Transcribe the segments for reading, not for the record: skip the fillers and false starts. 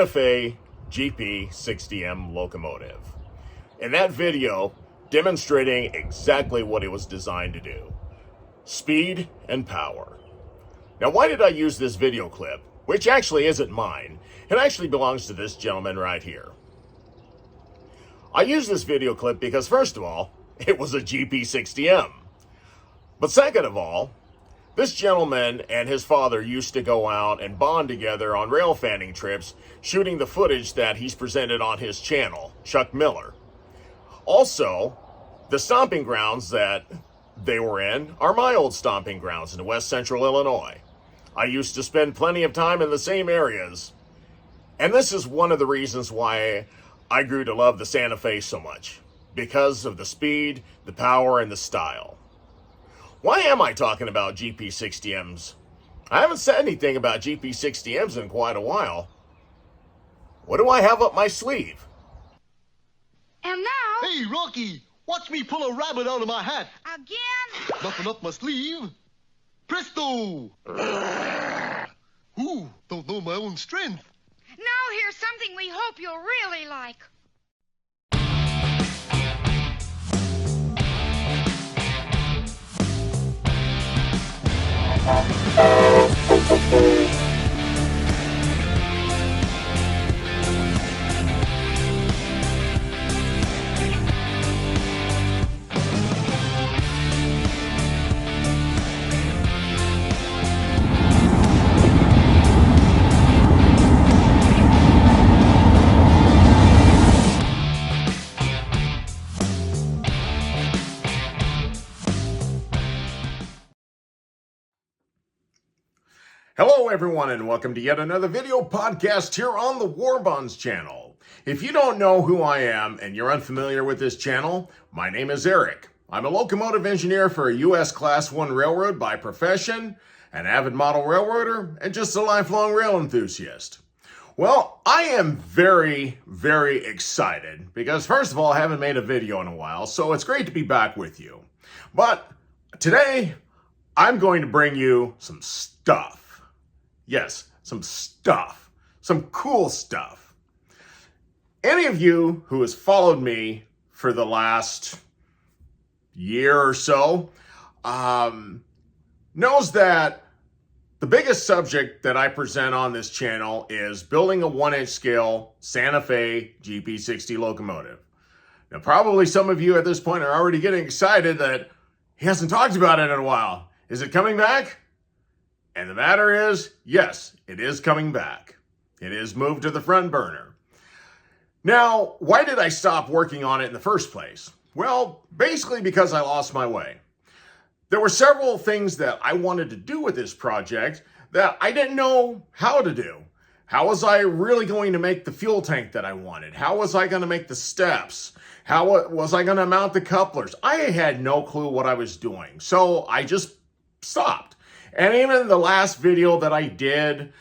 Santa Fe GP60M Locomotive. In that video, demonstrating exactly what it was designed to do. Speed and power. Now, why did I use this video clip, which actually isn't mine? It actually belongs to this gentleman right here. I used this video clip because, first of all, it was a GP60M. But second of all, this gentleman and his father used to go out and bond together on rail fanning trips, shooting the footage that he's presented on his channel, Chuck Miller. Also, the stomping grounds that they were in are my old stomping grounds in West Central Illinois. I used to spend plenty of time in the same areas. And this is one of the reasons why I grew to love the Santa Fe so much. Because of the speed, the power, and the style. Why am I talking about GP60Ms? I haven't said anything about GP60Ms in quite a while. What do I have up my sleeve? And now... Hey, Rocky! Watch me pull a rabbit out of my hat! Again? Nothing up my sleeve! Presto! Ooh, don't know my own strength. Now here's something we hope you'll really like. Hello everyone, and welcome to yet another video podcast here on the War Bonds channel. If you don't know who I am and you're unfamiliar with this channel, my name is Eric. I'm a locomotive engineer for a U.S. Class 1 railroad by profession, an avid model railroader, and just a lifelong rail enthusiast. Well, I am very, very excited because first of all, I haven't made a video in a while, so it's great to be back with you. But today, I'm going to bring you some stuff. Yes, some stuff. Some cool stuff. Any of you who has followed me for the last year or so knows that the biggest subject that I present on this channel is building a 1-inch scale Santa Fe GP60 locomotive. Now, probably some of you at this point are already getting excited that he hasn't talked about it in a while. Is it coming back? And the matter is, yes, it is coming back. It is moved to the front burner. Now, why did I stop working on it in the first place? Well, basically because I lost my way. There were several things that I wanted to do with this project that I didn't know how to do. How was I really going to make the fuel tank that I wanted? How was I going to make the steps? How was I going to mount the couplers? I had no clue what I was doing, so I just stopped. And even the last video that I did,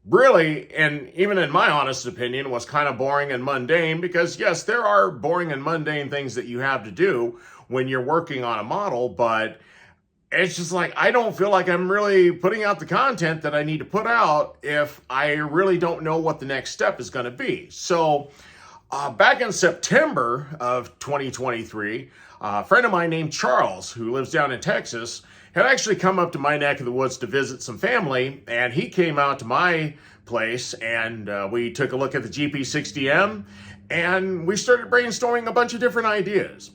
really, and even in my honest opinion, was kind of boring and mundane because, yes, there are boring and mundane things that you have to do when you're working on a model, but it's just like, I don't feel like I'm really putting out the content that I need to put out if I really don't know what the next step is going to be. So, back in September of 2023, a friend of mine named Charles, who lives down in Texas, had actually come up to my neck of the woods to visit some family, and he came out to my place, and we took a look at the GP60M, and we started brainstorming a bunch of different ideas.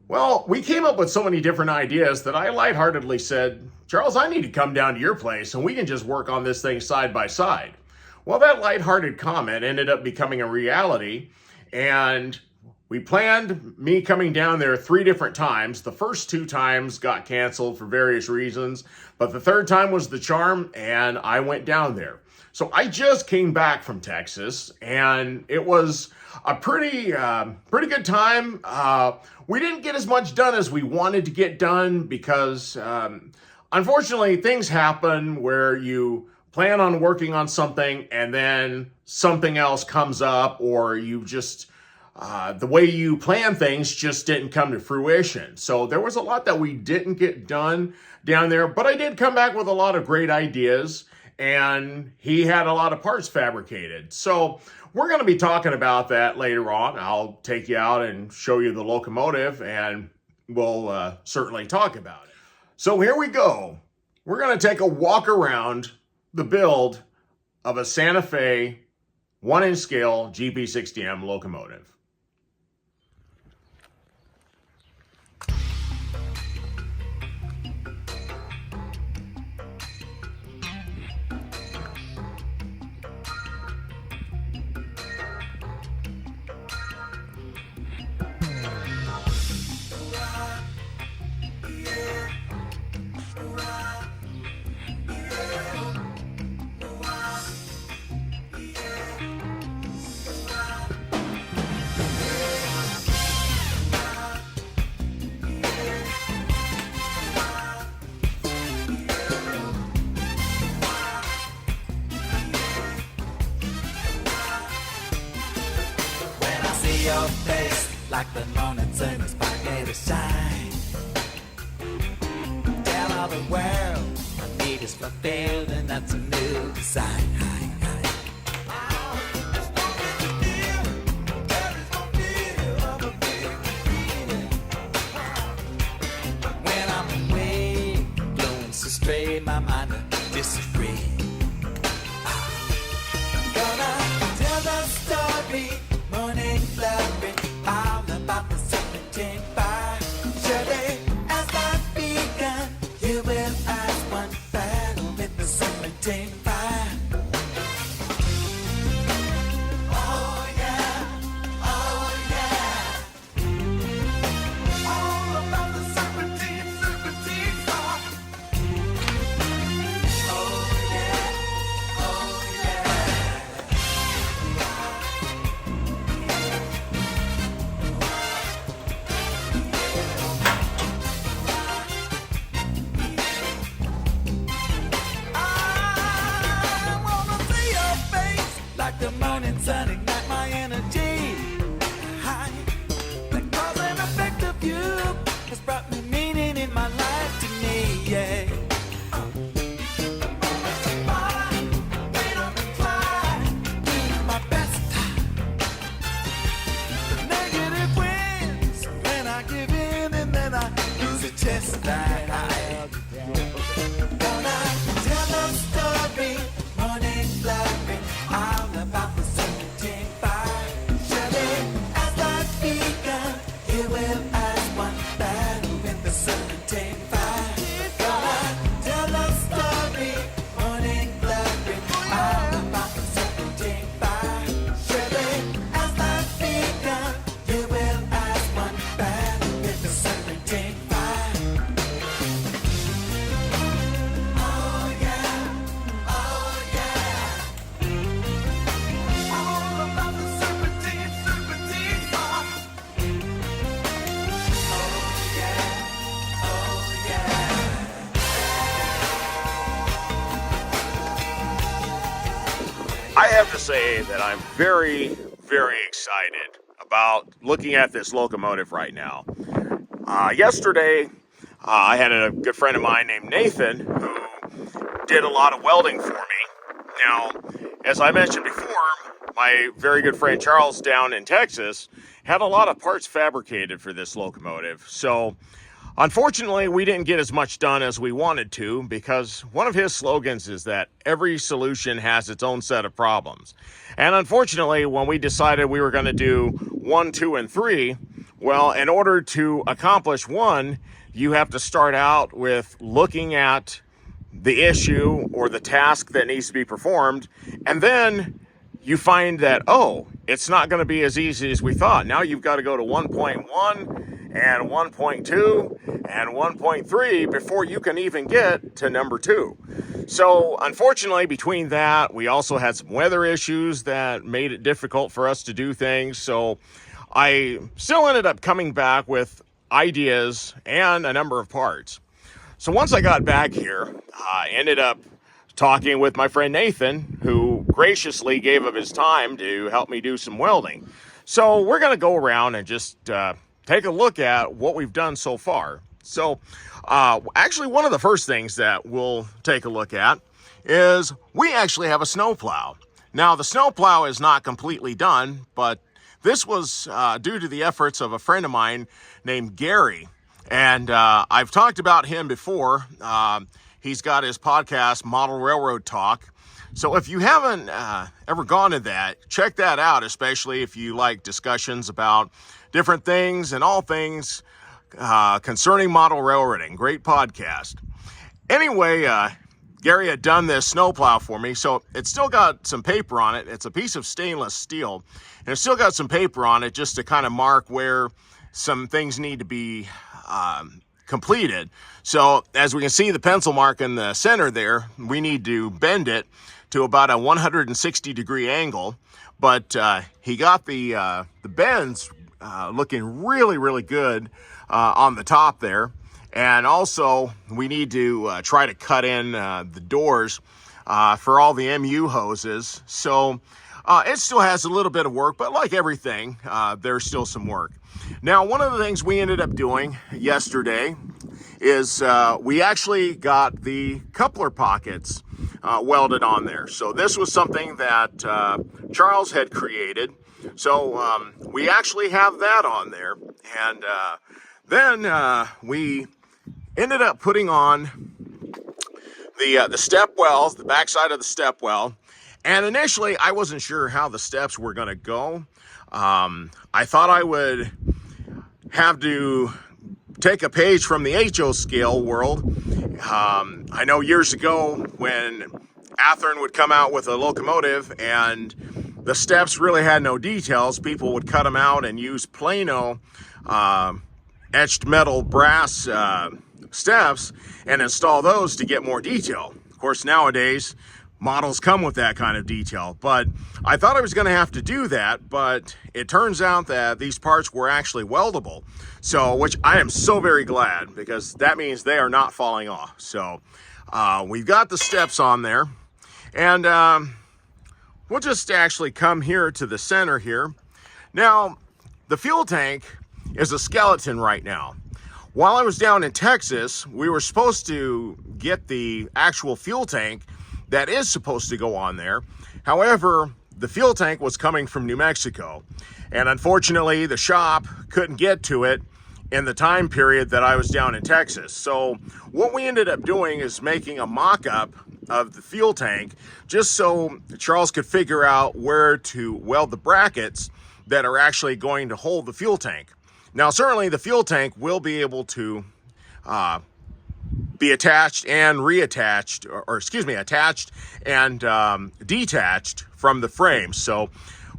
Well, we came up with so many different ideas that I lightheartedly said, Charles, I need to come down to your place, and we can just work on this thing side by side. Well, that lighthearted comment ended up becoming a reality, and we planned me coming down there 3 different times. The first 2 times got canceled for various reasons, but the third time was the charm, and I went down there. So I just came back from Texas, and it was a pretty good time. We didn't get as much done as we wanted to get done because, unfortunately, things happen where you plan on working on something, and then something else comes up, or you just... the way you plan things just didn't come to fruition. So there was a lot that we didn't get done down there, but I did come back with a lot of great ideas. and he had a lot of parts fabricated. So we're going to be talking about that later on. I'll take you out and show you the locomotive, and we'll certainly talk about it. So here we go. We're going to take a walk around the build of a Santa Fe 1-inch scale GP60M locomotive. Your face like the morning sun is beginning to shine. Tell all the world my need is fulfilled, and that's a new design. When I'm away, blowing so straight, my mind disagree. Gonna tell the story. Morning glory, all about the 17 fire. Surely, as life begun, you will ask one battle with the 17 fire. Oh yeah, oh yeah. All about the 17 fire. Oh yeah, oh yeah. The morning sun ignite my energy. High, the cause and effect of you has brought me meaning in my life to me, yeah. My best time. The negative wins when I give in, and then I lose a chest that high. Gonna tell the story, morning glory. All about the 17 fire. Surely, as life begun, you will ask one battle with the 17 fire. Gonna tell the story, morning glory. All about the 17 fire. Surely, as life begun, you will ask one battle with the 17 fire. Oh yeah, oh yeah. All about the 17 fire. Oh yeah, oh yeah. I have to say that I'm very, very excited about looking at this locomotive right now. Yesterday, I had a good friend of mine named Nathan who did a lot of welding for me. Now, as I mentioned before, my very good friend Charles down in Texas had a lot of parts fabricated for this locomotive. So, unfortunately, we didn't get as much done as we wanted to, because one of his slogans is that every solution has its own set of problems. And unfortunately, when we decided we were going to do 1, 2, and 3, well, in order to accomplish 1, you have to start out with looking at the issue or the task that needs to be performed, and then you find that, oh, it's not going to be as easy as we thought. Now you've got to go to 1.1 and 1.2 and 1.3 before you can even get to number 2. So unfortunately, between that, we also had some weather issues that made it difficult for us to do things. So I still ended up coming back with ideas and a number of parts. So once I got back here, I ended up talking with my friend Nathan, who graciously gave of his time to help me do some welding. So we're going to go around and just take a look at what we've done so far. So actually, one of the first things that we'll take a look at is we actually have a snowplow. Now, the snowplow is not completely done, but this was due to the efforts of a friend of mine named Gary. And I've talked about him before. He's got his podcast, Model Railroad Talk. So if you haven't ever gone to that, check that out, especially if you like discussions about different things and all things concerning model railroading. Great podcast. Anyway, Gary had done this snowplow for me, so it's still got some paper on it. It's a piece of stainless steel, and it's still got some paper on it just to kind of mark where some things need to be completed. So as we can see the pencil mark in the center there, we need to bend it to about a 160 degree angle, but he got the bends looking really good on the top there. And also we need to try to cut in the doors for all the MU hoses. So it still has a little bit of work, but like everything, there's still some work. Now, one of the things we ended up doing yesterday is we actually got the coupler pockets welded on there. So this was something that Charles had created. So we actually have that on there. And then we ended up putting on the step wells, the backside of the step well. And initially, I wasn't sure how the steps were going to go. I thought I would have to take a page from the HO scale world. I know years ago when Athearn would come out with a locomotive and the steps really had no details, people would cut them out and use Plano etched metal brass steps and install those to get more detail. Of course, nowadays, models come with that kind of detail, but I thought I was going to have to do that, but it turns out that these parts were actually weldable, so which I am so very glad, because that means they are not falling off. So we've got the steps on there, and we'll just actually come here to the center here. Now, the fuel tank is a skeleton right now. While I was down in Texas, we were supposed to get the actual fuel tank that is supposed to go on there. However, the fuel tank was coming from New Mexico, and unfortunately the shop couldn't get to it in the time period that I was down in Texas. So what we ended up doing is making a mock-up of the fuel tank just so Charles could figure out where to weld the brackets that are actually going to hold the fuel tank. Now, certainly the fuel tank will be able to be attached and reattached, or excuse me, attached and detached from the frame. So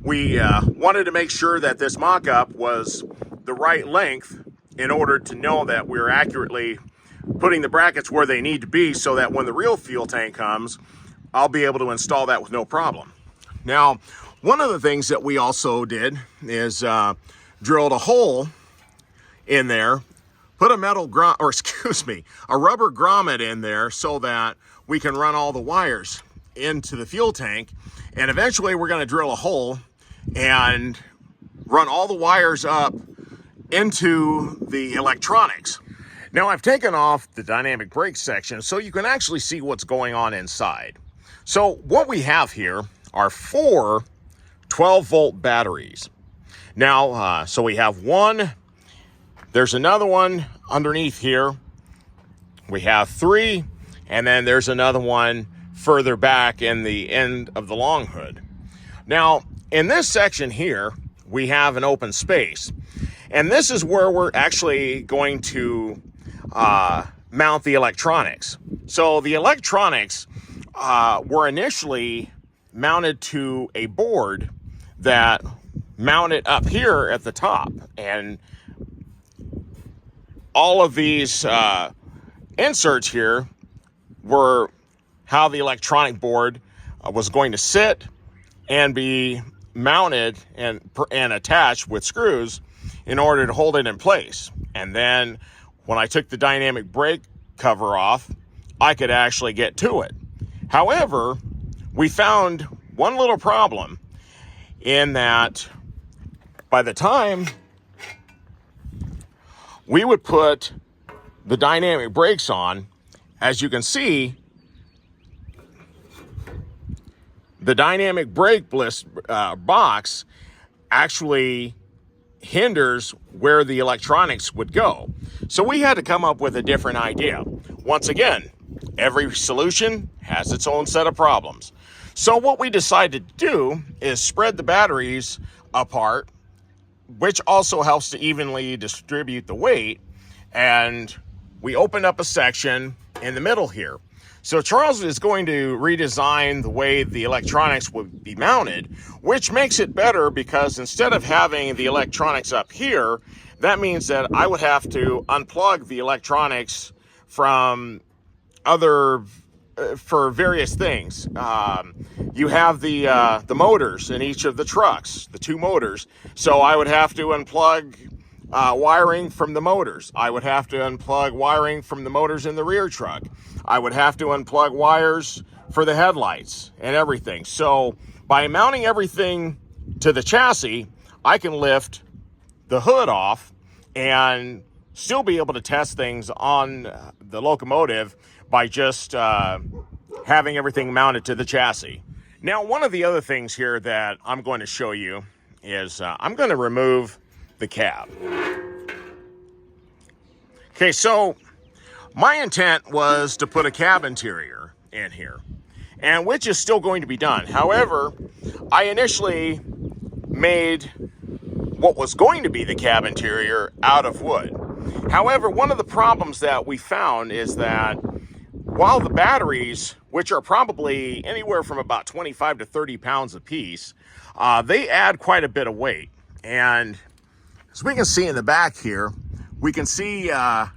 we wanted to make sure that this mock-up was the right length in order to know that we're accurately putting the brackets where they need to be, so that when the real fuel tank comes, I'll be able to install that with no problem. Now, one of the things that we also did is drilled a hole in there, put a rubber grommet in there so that we can run all the wires into the fuel tank. And eventually we're going to drill a hole and run all the wires up into the electronics. Now, I've taken off the dynamic brake section so you can actually see what's going on inside. So what we have here are 4 12-volt batteries. Now, so we have one. There's another one underneath here. We have 3, and then there's another one further back in the end of the long hood. Now, in this section here, we have an open space, and this is where we're actually going to mount the electronics. So the electronics were initially mounted to a board that mounted up here at the top, and all of these inserts here were how the electronic board was going to sit and be mounted and attached with screws in order to hold it in place. And then when I took the dynamic brake cover off, I could actually get to it. However, we found one little problem in that by the time we would put the dynamic brakes on, as you can see, the dynamic brake box actually hinders where the electronics would go. So we had to come up with a different idea. Once again, every solution has its own set of problems. So what we decided to do is spread the batteries apart, which also helps to evenly distribute the weight. And we opened up a section in the middle here. So Charles is going to redesign the way the electronics would be mounted, which makes it better because instead of having the electronics up here, that means that I would have to unplug the electronics from other for various things. You have the motors in each of the trucks, the two motors. So I would have to unplug wiring from the motors. I would have to unplug wiring from the motors in the rear truck. I would have to unplug wires for the headlights and everything. So by mounting everything to the chassis, I can lift the hood off and still be able to test things on the locomotive by just having everything mounted to the chassis. Now, one of the other things here that I'm going to show you is I'm going to remove the cab. Okay, so my intent was to put a cab interior in here, and which is still going to be done. However, I initially made what was going to be the cab interior out of wood. However, one of the problems that we found is that while the batteries, which are probably anywhere from about 25 to 30 pounds a piece, they add quite a bit of weight. And as we can see in the back here, we can see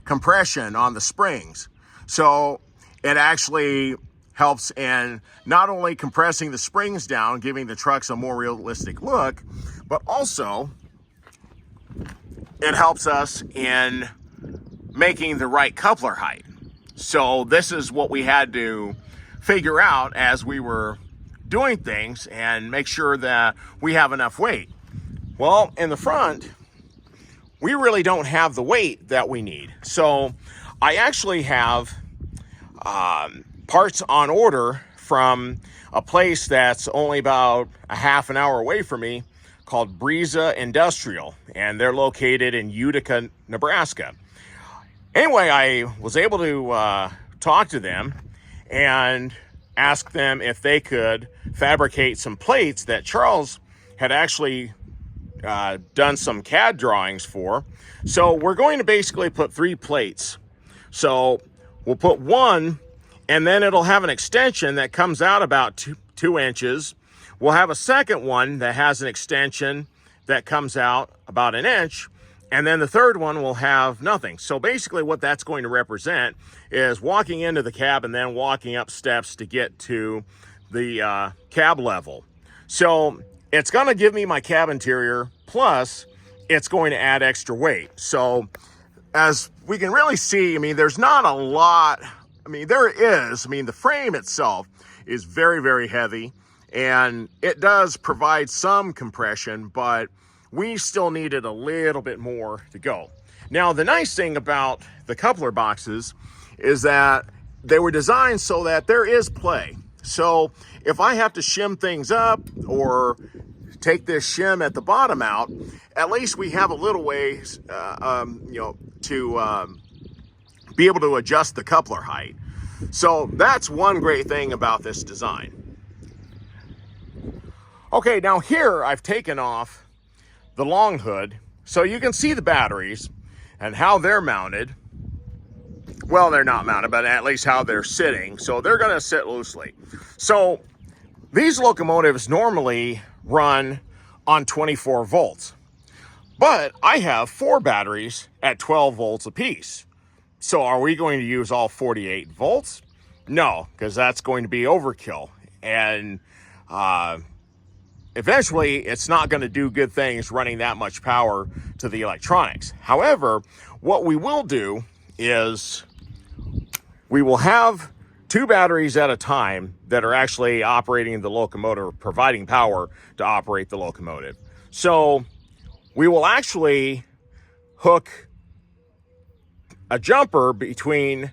compression on the springs. So it actually helps in not only compressing the springs down, giving the trucks a more realistic look, but also it helps us in making the right coupler height. So this is what we had to figure out as we were doing things and make sure that we have enough weight. Well, in the front, we really don't have the weight that we need. So I actually have parts on order from a place that's only about a half an hour away from me called Breeza Industrial, and they're located in Utica, Nebraska. Anyway, I was able to talk to them and ask them if they could fabricate some plates that Charles had actually done some CAD drawings for. So we're going to basically put 3 plates. So we'll put one, and then it'll have an extension that comes out about 2 inches. We'll have a second one that has an extension that comes out about 1 inch. And then the third one will have nothing. So basically what that's going to represent is walking into the cab and then walking up steps to get to the cab level. So it's going to give me my cab interior, plus it's going to add extra weight. So as we can really see, I mean, there's not a lot. I mean, there is. I mean, the frame itself is very, very heavy, and it does provide some compression, but we still needed a little bit more to go. Now, the nice thing about the coupler boxes is that they were designed so that there is play. So if I have to shim things up or take this shim at the bottom out, at least we have a little ways, to be able to adjust the coupler height. So that's one great thing about this design. Okay, now here I've taken off the long hood so you can see the batteries and how they're mounted. Well, they're not mounted, but at least how they're sitting. So they're going to sit loosely. So these locomotives normally run on 24 volts, but I have 4 batteries at 12 volts apiece. So are we going to use all 48 volts? No, because that's going to be overkill. And eventually it's not going to do good things running that much power to the electronics. However, what we will do is we will have 2 batteries at a time that are actually operating the locomotive, providing power to operate the locomotive. So we will actually hook a jumper between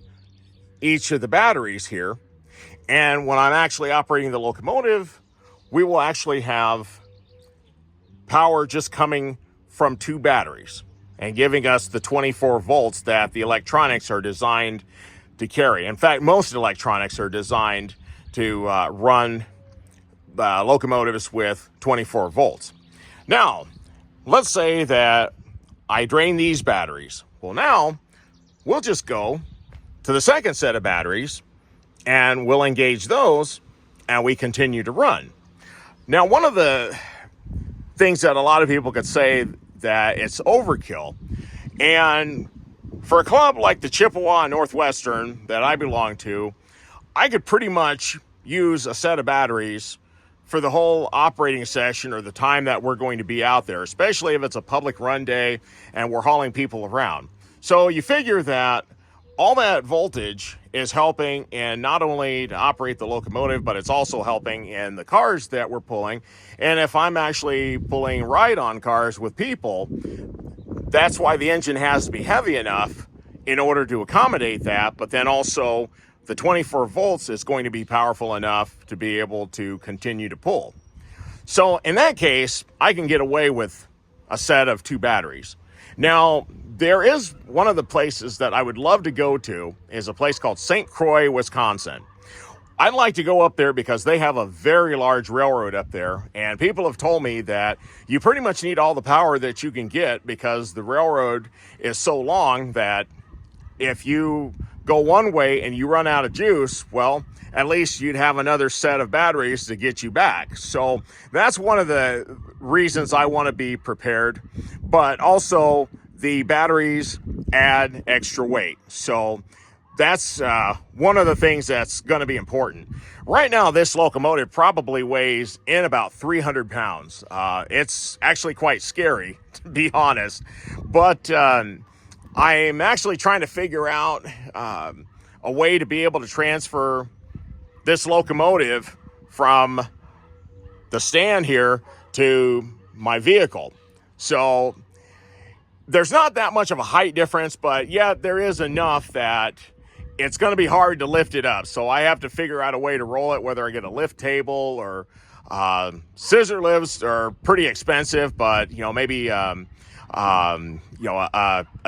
each of the batteries here. And when I'm actually operating the locomotive, we will actually have power just coming from 2 batteries and giving us the 24 volts that the electronics are designed to carry. In fact, most electronics are designed to run locomotives with 24 volts. Now, let's say that I drain these batteries. Well, now we'll just go to the second set of batteries and we'll engage those and we continue to run. Now, one of the things that a lot of people could say that it's overkill, and for a club like the Chippewa Northwestern that I belong to, I could pretty much use a set of batteries for the whole operating session or the time that we're going to be out there, especially if it's a public run day and we're hauling people around. So you figure that all that voltage is helping in not only to operate the locomotive, but it's also helping in the cars that we're pulling. And if I'm actually pulling ride-on cars with people, that's why the engine has to be heavy enough in order to accommodate that. But then also the 24 volts is going to be powerful enough to be able to continue to pull. So in that case, I can get away with a set of 2 batteries. Now, there is one of the places that I would love to go to is a place called St. Croix, Wisconsin. I'd like to go up there because they have a very large railroad up there, and people have told me that you pretty much need all the power that you can get because the railroad is so long that if you go one way and you run out of juice, well, at least you'd have another set of batteries to get you back. So that's one of the reasons I want to be prepared, but also the batteries add extra weight. So that's one of the things that's going to be important. Right now, this locomotive probably weighs in about 300 pounds. It's actually quite scary, to be honest. But I'm actually trying to figure out a way to be able to transfer this locomotive from the stand here to my vehicle. So there's not that much of a height difference, but yet there is enough that it's going to be hard to lift it up. So I have to figure out a way to roll it, whether I get a lift table or scissor lifts are pretty expensive, but maybe a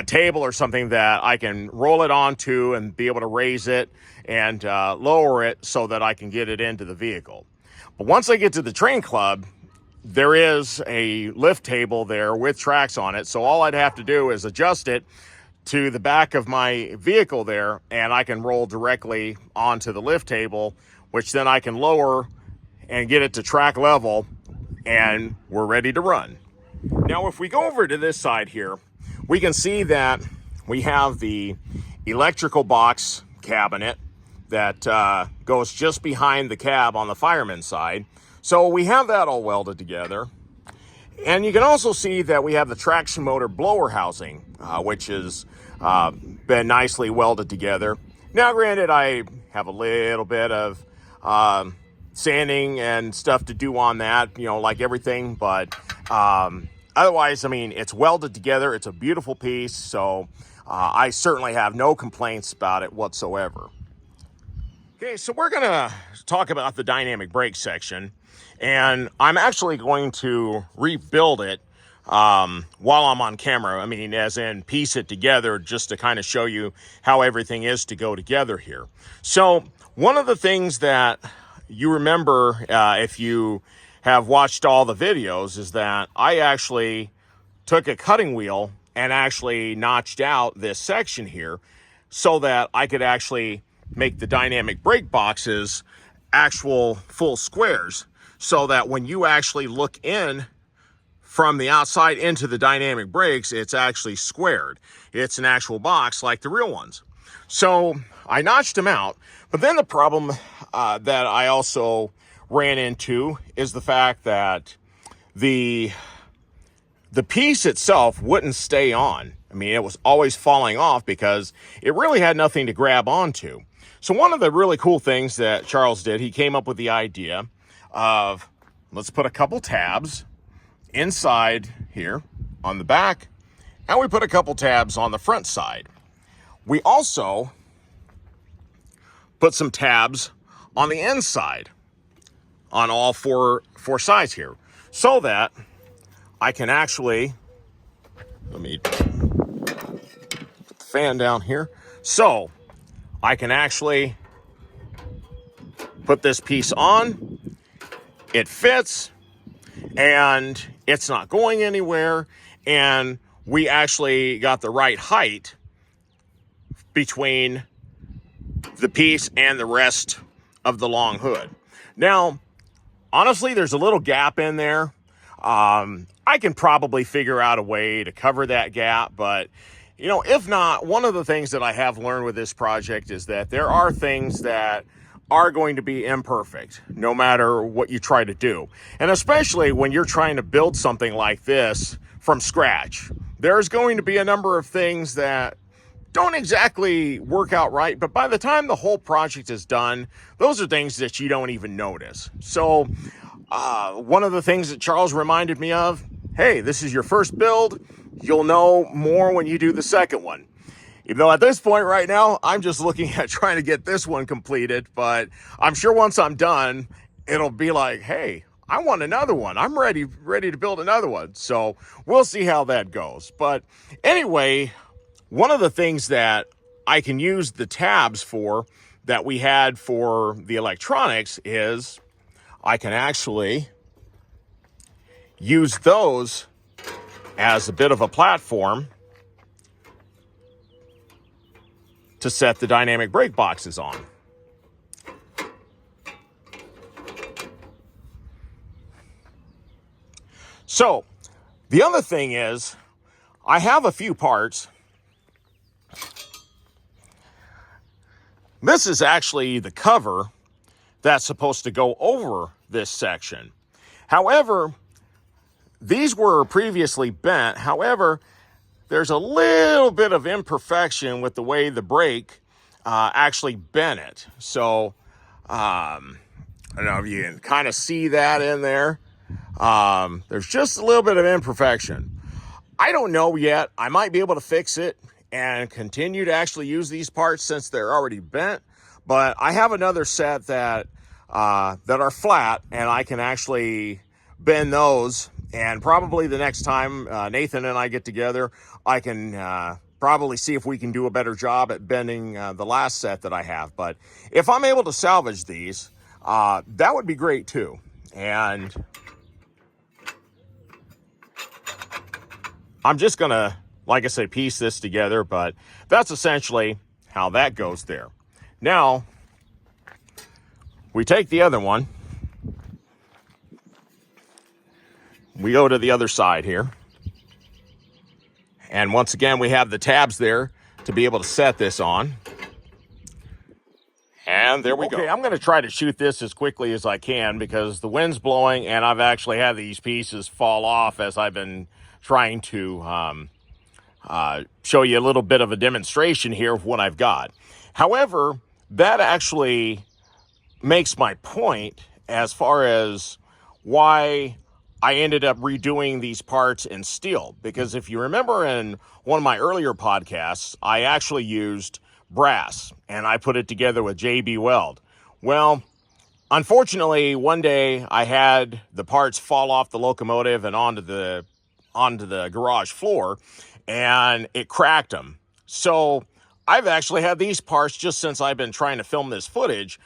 table or something that I can roll it onto and be able to raise it and lower it so that I can get it into the vehicle. But once I get to the train club, there is a lift table there with tracks on it. So all I'd have to do is adjust it to the back of my vehicle there, and I can roll directly onto the lift table, which then I can lower and get it to track level, and we're ready to run. Now, if we go over to this side here, we can see that we have the electrical box cabinet that goes just behind the cab on the fireman's side. So we have that all welded together. And you can also see that we have the traction motor blower housing, which has been nicely welded together. Now, granted, I have a little bit of sanding and stuff to do on that, like everything, but otherwise, it's welded together. It's a beautiful piece, so I certainly have no complaints about it whatsoever. Okay, so we're going to talk about the dynamic brake section, and I'm actually going to rebuild it while I'm on camera. As in piece it together just to kind of show you how everything is to go together here. So one of the things that you remember if you have watched all the videos is that I actually took a cutting wheel and actually notched out this section here so that I could actually make the dynamic brake boxes actual full squares, so that when you actually look in from the outside into the dynamic brakes, it's actually squared. It's an actual box like the real ones. So I notched them out, but then the problem that I also ran into is the fact that the piece itself wouldn't stay on. It was always falling off because it really had nothing to grab onto. So one of the really cool things that Charles did, he came up with the idea of, let's put a couple tabs inside here on the back, and we put a couple tabs on the front side. We also put some tabs on the inside on all four sides here, so that I can actually, let me put the fan down here, so I can actually put this piece on, it fits, and it's not going anywhere, and we actually got the right height between the piece and the rest of the long hood. Now, honestly, there's a little gap in there. I can probably figure out a way to cover that gap, but you know, if not, one of the things that I have learned with this project is that there are things that are going to be imperfect, no matter what you try to do. And especially when you're trying to build something like this from scratch, there's going to be a number of things that don't exactly work out right, but by the time the whole project is done, those are things that you don't even notice. So one of the things that Charles reminded me of, hey, this is your first build, you'll know more when you do the second one. Even though at this point right now, I'm just looking at trying to get this one completed, but I'm sure once I'm done, it'll be like, hey, I want another one. I'm ready to build another one. So we'll see how that goes. But anyway, one of the things that I can use the tabs for that we had for the electronics is I can actually use those as a bit of a platform to set the dynamic brake boxes on. So the other thing is I have a few parts. This is actually the cover that's supposed to go over this section. However, these were previously bent. However, there's a little bit of imperfection with the way the brake actually bent it. So, I don't know if you can kind of see that in there. There's just a little bit of imperfection. I don't know yet. I might be able to fix it and continue to actually use these parts since they're already bent. But I have another set that are flat, and I can actually bend those. And probably the next time Nathan and I get together, I can probably see if we can do a better job at bending the last set that I have. But if I'm able to salvage these, that would be great too. And I'm just gonna, like I say, piece this together, but that's essentially how that goes there. Now, we take the other one. We go to the other side here. And once again, we have the tabs there to be able to set this on. And there we go. Okay, I'm going to try to shoot this as quickly as I can because the wind's blowing and I've actually had these pieces fall off as I've been trying to show you a little bit of a demonstration here of what I've got. However, that actually makes my point as far as why I ended up redoing these parts in steel. Because if you remember in one of my earlier podcasts, I actually used brass and I put it together with JB Weld. Well, unfortunately, one day I had the parts fall off the locomotive and onto the garage floor, and it cracked them. So I've actually had these parts just since I've been trying to film this footage.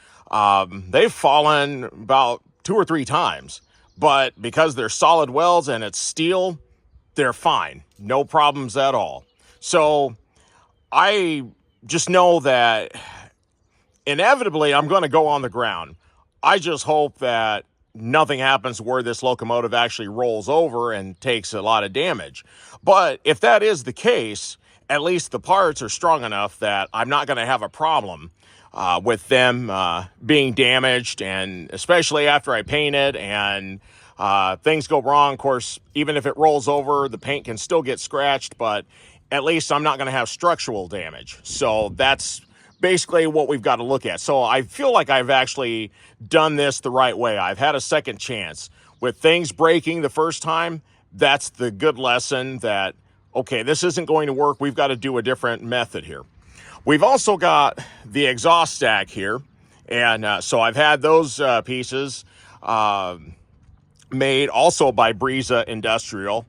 They've fallen about 2 or 3 times, but because they're solid welds and it's steel, they're fine. No problems at all. So I just know that inevitably I'm going to go on the ground. I just hope that nothing happens where this locomotive actually rolls over and takes a lot of damage. But if that is the case, at least the parts are strong enough that I'm not going to have a problem with them being damaged, and especially after I paint it and things go wrong. Of course, even if it rolls over, the paint can still get scratched, but at least I'm not going to have structural damage. So that's basically what we've got to look at. So I feel like I've actually done this the right way. I've had a second chance. With things breaking the first time, that's the good lesson that, okay, this isn't going to work. We've got to do a different method here. We've also got the exhaust stack here. And so I've had those pieces made also by Brisa Industrial.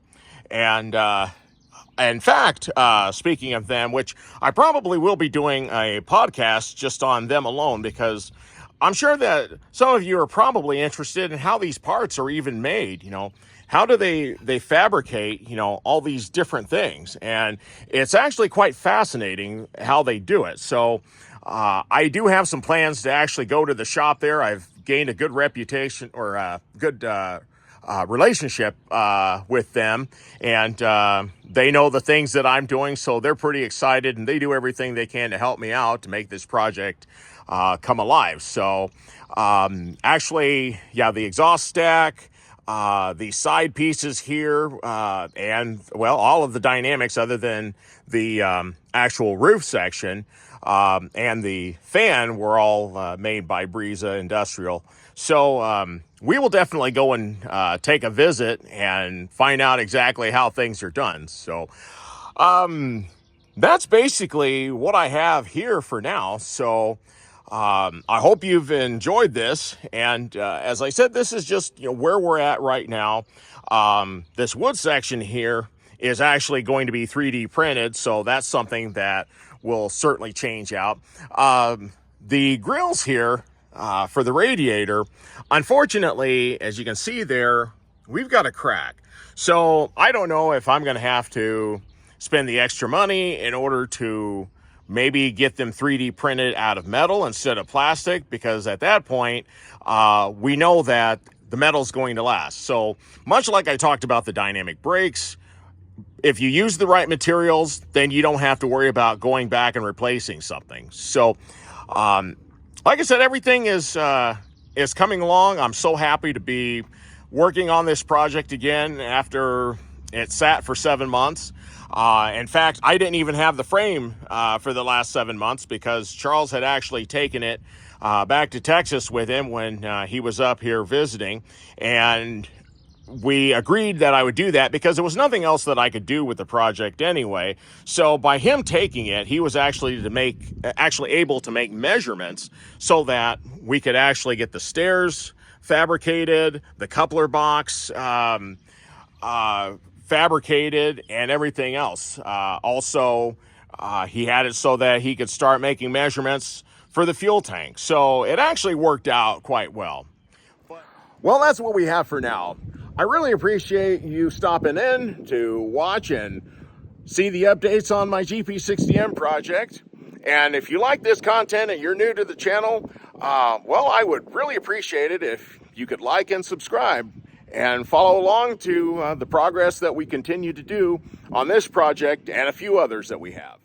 And in fact, speaking of them, which I probably will be doing a podcast just on them alone, because I'm sure that some of you are probably interested in how these parts are even made. You know, how do they fabricate, you know, all these different things? And it's actually quite fascinating how they do it. So I do have some plans to actually go to the shop there. I've gained a good reputation, or a good relationship with them, and they know the things that I'm doing, so they're pretty excited, and they do everything they can to help me out to make this project come alive. So actually, yeah, the exhaust stack, the side pieces here, and well, all of the dynamics other than the actual roof section and the fan were all made by Brisa Industrial. So we will definitely go and take a visit and find out exactly how things are done. So that's basically what I have here for now. So I hope you've enjoyed this. And as I said, this is just, you know, where we're at right now. This wood section here is actually going to be 3D printed, so that's something that will certainly change out. The grills here for the radiator, unfortunately, as you can see there, we've got a crack. So I don't know if I'm going to have to spend the extra money in order to maybe get them 3D printed out of metal instead of plastic, because at that point, we know that the metal's going to last. So much like I talked about the dynamic brakes, if you use the right materials, then you don't have to worry about going back and replacing something. So, like I said, everything is coming along. I'm so happy to be working on this project again after it sat for 7 months. In fact, I didn't even have the frame for the last 7 months, because Charles had actually taken it back to Texas with him when he was up here visiting, and we agreed that I would do that because there was nothing else that I could do with the project anyway. So by him taking it, he was actually able to make measurements so that we could actually get the stairs fabricated, the coupler box fabricated, and everything else. Also, he had it so that he could start making measurements for the fuel tank. So it actually worked out quite well. Well, that's what we have for now. I really appreciate you stopping in to watch and see the updates on my GP60M project. And if you like this content and you're new to the channel, well, I would really appreciate it if you could like and subscribe and follow along to the progress that we continue to do on this project and a few others that we have.